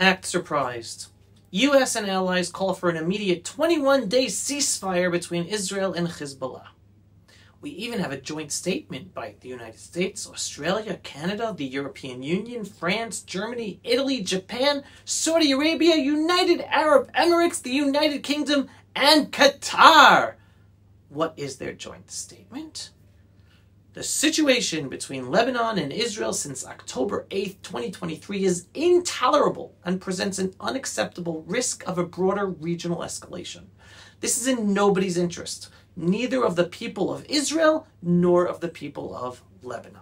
Act surprised. U.S. and allies call for an immediate 21-day ceasefire between Israel and Hezbollah. We even have a joint statement by the United States, Australia, Canada, the European Union, France, Germany, Italy, Japan, Saudi Arabia, United Arab Emirates, the United Kingdom, and Qatar. What is their joint statement? The situation between Lebanon and Israel since October 8, 2023 is intolerable and presents an unacceptable risk of a broader regional escalation. This is in nobody's interest, neither of the people of Israel nor of the people of Lebanon.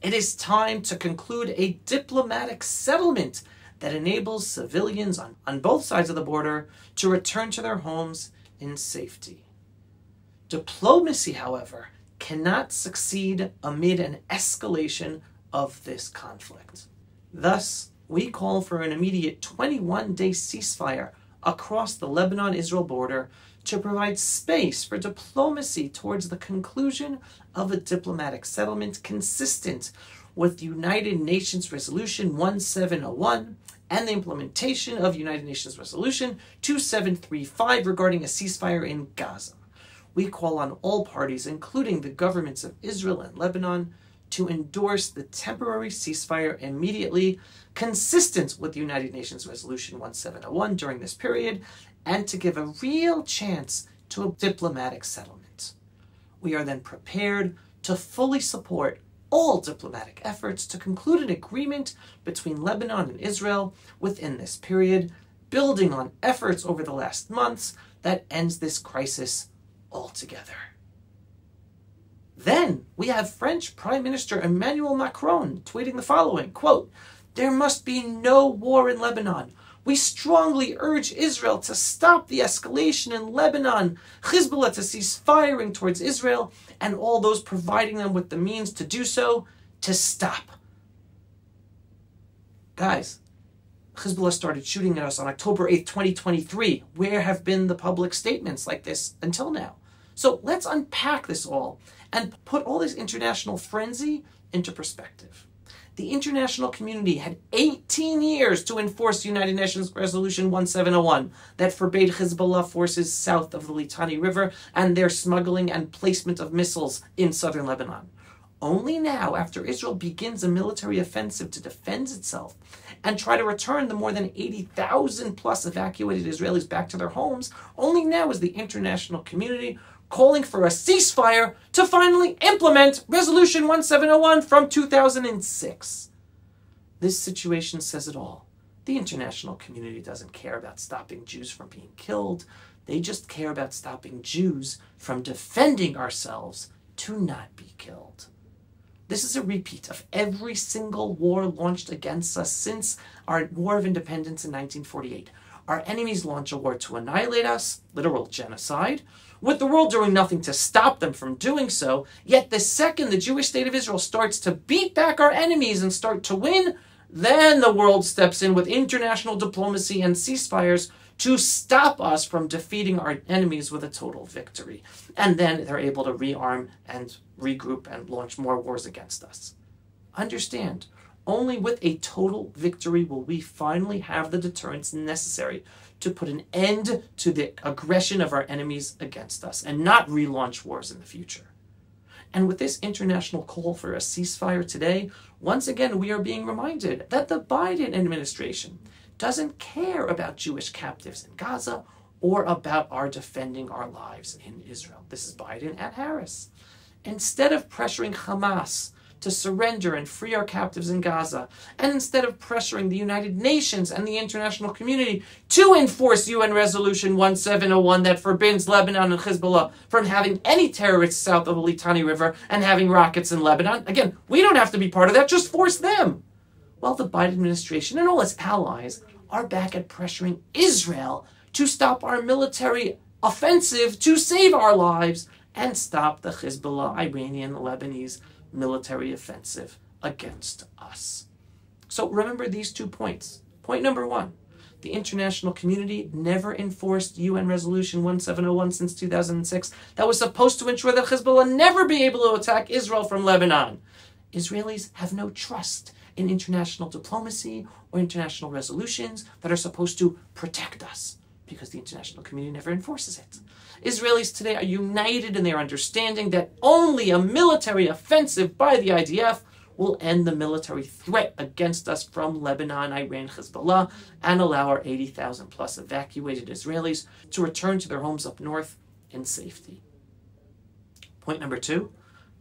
It is time to conclude a diplomatic settlement that enables civilians on both sides of the border to return to their homes in safety. Diplomacy, however, cannot succeed amid an escalation of this conflict. Thus, we call for an immediate 21-day ceasefire across the Lebanon-Israel border to provide space for diplomacy towards the conclusion of a diplomatic settlement consistent with the United Nations Resolution 1701 and the implementation of United Nations Resolution 2735 regarding a ceasefire in Gaza. We call on all parties, including the governments of Israel and Lebanon, to endorse the temporary ceasefire immediately, consistent with the United Nations Resolution 1701 during this period, and to give a real chance to a diplomatic settlement. We are then prepared to fully support all diplomatic efforts to conclude an agreement between Lebanon and Israel within this period, building on efforts over the last months that ends this crisis altogether. Then we have French Prime Minister Emmanuel Macron tweeting the following, quote, "There must be no war in Lebanon. We strongly urge Israel to stop the escalation in Lebanon, Hezbollah to cease firing towards Israel, and all those providing them with the means to do so, to stop." Guys, Hezbollah started shooting at us on October 8th, 2023. Where have been the public statements like this until now? So let's unpack this all and put all this international frenzy into perspective. The international community had 18 years to enforce United Nations Resolution 1701 that forbade Hezbollah forces south of the Litani River and their smuggling and placement of missiles in southern Lebanon. Only now, after Israel begins a military offensive to defend itself and try to return the more than 80,000 plus evacuated Israelis back to their homes, only now is the international community calling for a ceasefire to finally implement Resolution 1701 from 2006. This situation says it all. The international community doesn't care about stopping Jews from being killed. They just care about stopping Jews from defending ourselves to not be killed. This is a repeat of every single war launched against us since our War of Independence in 1948. Our enemies launch a war to annihilate us, literal genocide, with the world doing nothing to stop them from doing so. Yet the second the Jewish state of Israel starts to beat back our enemies and start to win, then the world steps in with international diplomacy and ceasefires to stop us from defeating our enemies with a total victory. And then they're able to rearm and regroup and launch more wars against us. Understand, only with a total victory will we finally have the deterrence necessary to put an end to the aggression of our enemies against us and not relaunch wars in the future. And with this international call for a ceasefire today, once again we are being reminded that the Biden administration doesn't care about Jewish captives in Gaza or about our defending our lives in Israel. This is Biden and Harris. Instead of pressuring Hamas to surrender and free our captives in Gaza, and instead of pressuring the United Nations and the international community to enforce UN Resolution 1701 that forbids Lebanon and Hezbollah from having any terrorists south of the Litani River and having rockets in Lebanon, again, we don't have to be part of that, just force them. Well, the Biden administration and all its allies are back at pressuring Israel to stop our military offensive to save our lives and stop the Hezbollah, Iranian, Lebanese military offensive against us. So remember these 2 points. Point number 1, the international community never enforced UN Resolution 1701 since 2006 that was supposed to ensure that Hezbollah never be able to attack Israel from Lebanon. Israelis have no trust in international diplomacy or international resolutions that are supposed to protect us, because the international community never enforces it. Israelis today are united in their understanding that only a military offensive by the IDF will end the military threat against us from Lebanon, Iran, Hezbollah, and allow our 80,000 plus evacuated Israelis to return to their homes up north in safety. Point number 2,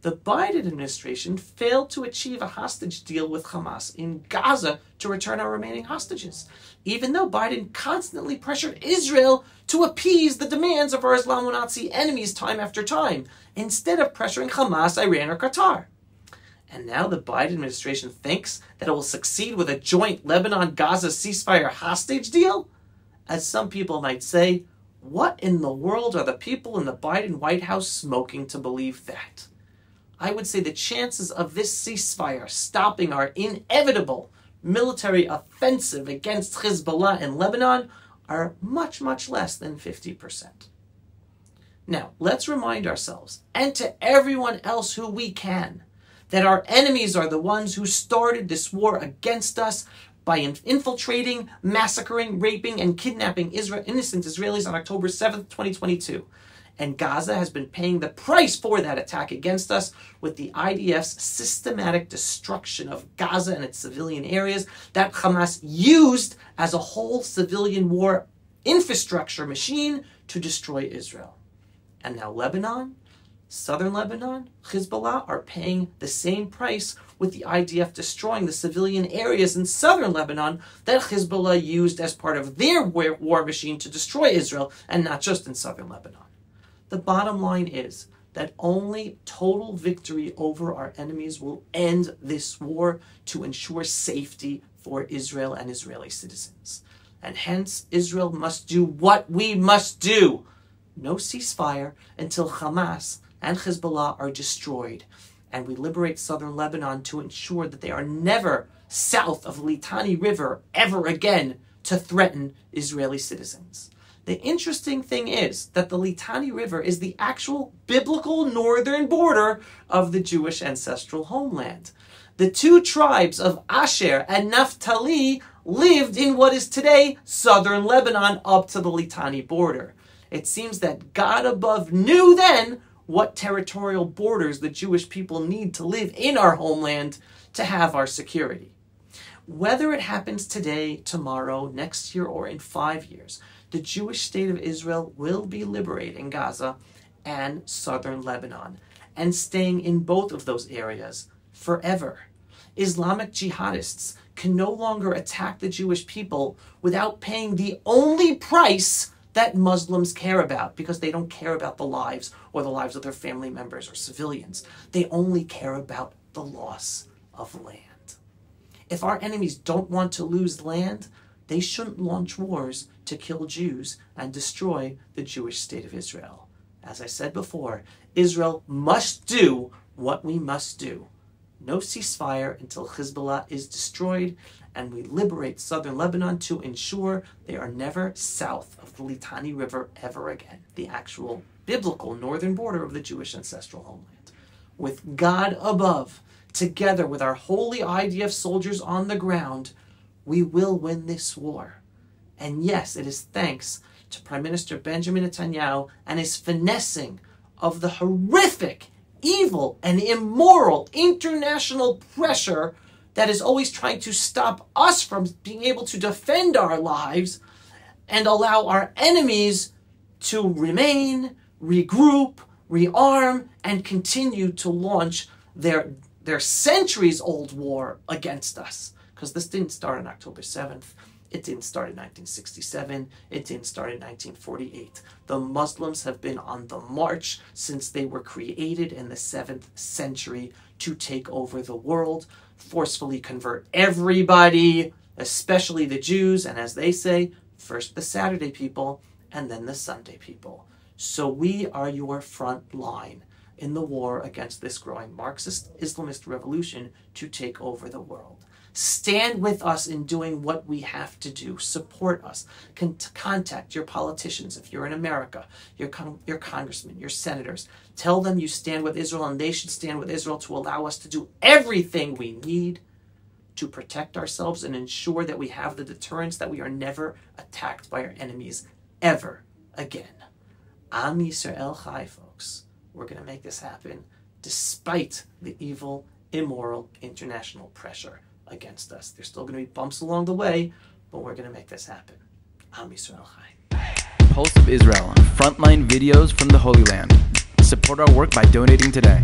the Biden administration failed to achieve a hostage deal with Hamas in Gaza to return our remaining hostages, even though Biden constantly pressured Israel to appease the demands of our Islamo-Nazi enemies time after time, instead of pressuring Hamas, Iran, or Qatar. And now the Biden administration thinks that it will succeed with a joint Lebanon-Gaza ceasefire hostage deal? As some people might say, what in the world are the people in the Biden White House smoking to believe that? I would say the chances of this ceasefire stopping our inevitable military offensive against Hezbollah in Lebanon are much, much less than 50%. Now, let's remind ourselves, and to everyone else who we can, that our enemies are the ones who started this war against us by infiltrating, massacring, raping, and kidnapping innocent Israelis on October 7th, 2022. And Gaza has been paying the price for that attack against us with the IDF's systematic destruction of Gaza and its civilian areas that Hamas used as a whole civilian war infrastructure machine to destroy Israel. And now Lebanon, southern Lebanon, Hezbollah are paying the same price with the IDF destroying the civilian areas in southern Lebanon that Hezbollah used as part of their war machine to destroy Israel, and not just in southern Lebanon. The bottom line is that only total victory over our enemies will end this war to ensure safety for Israel and Israeli citizens. And hence, Israel must do what we must do. No ceasefire until Hamas and Hezbollah are destroyed, and we liberate southern Lebanon to ensure that they are never south of the Litani River ever again to threaten Israeli citizens. The interesting thing is that the Litani River is the actual biblical northern border of the Jewish ancestral homeland. The two tribes of Asher and Naphtali lived in what is today southern Lebanon up to the Litani border. It seems that God above knew then what territorial borders the Jewish people need to live in our homeland to have our security. Whether it happens today, tomorrow, next year, or in 5 years, the Jewish state of Israel will be liberating Gaza and southern Lebanon and staying in both of those areas forever. Islamic jihadists can no longer attack the Jewish people without paying the only price that Muslims care about, because they don't care about the lives or the lives of their family members or civilians. They only care about the loss of land. If our enemies don't want to lose land, they shouldn't launch wars to kill Jews and destroy the Jewish state of Israel. As I said before, Israel must do what we must do. No ceasefire until Hezbollah is destroyed, and we liberate southern Lebanon to ensure they are never south of the Litani River ever again, the actual biblical northern border of the Jewish ancestral homeland. With God above, together with our holy IDF soldiers on the ground, we will win this war. And yes, it is thanks to Prime Minister Benjamin Netanyahu and his finessing of the horrific, evil, and immoral international pressure that is always trying to stop us from being able to defend our lives and allow our enemies to remain, regroup, rearm, and continue to launch their centuries-old war against us. Because this didn't start on October 7th. It didn't start in 1967. It didn't start in 1948. The Muslims have been on the march since they were created in the 7th century to take over the world, forcefully convert everybody, especially the Jews, and as they say, first the Saturday people and then the Sunday people. So we are your front line in the war against this growing Marxist Islamist revolution to take over the world. Stand with us in doing what we have to do. Support us. Contact your politicians if you're in America, your congressmen, your senators. Tell them you stand with Israel, and they should stand with Israel to allow us to do everything we need to protect ourselves and ensure that we have the deterrence that we are never attacked by our enemies ever again. Am Yisrael Chai, folks. We're going to make this happen despite the evil, immoral international pressure against us. There's still going to be bumps along the way, but we're going to make this happen. Am Yisrael Chai. Pulse of Israel, frontline videos from the Holy Land. Support our work by donating today.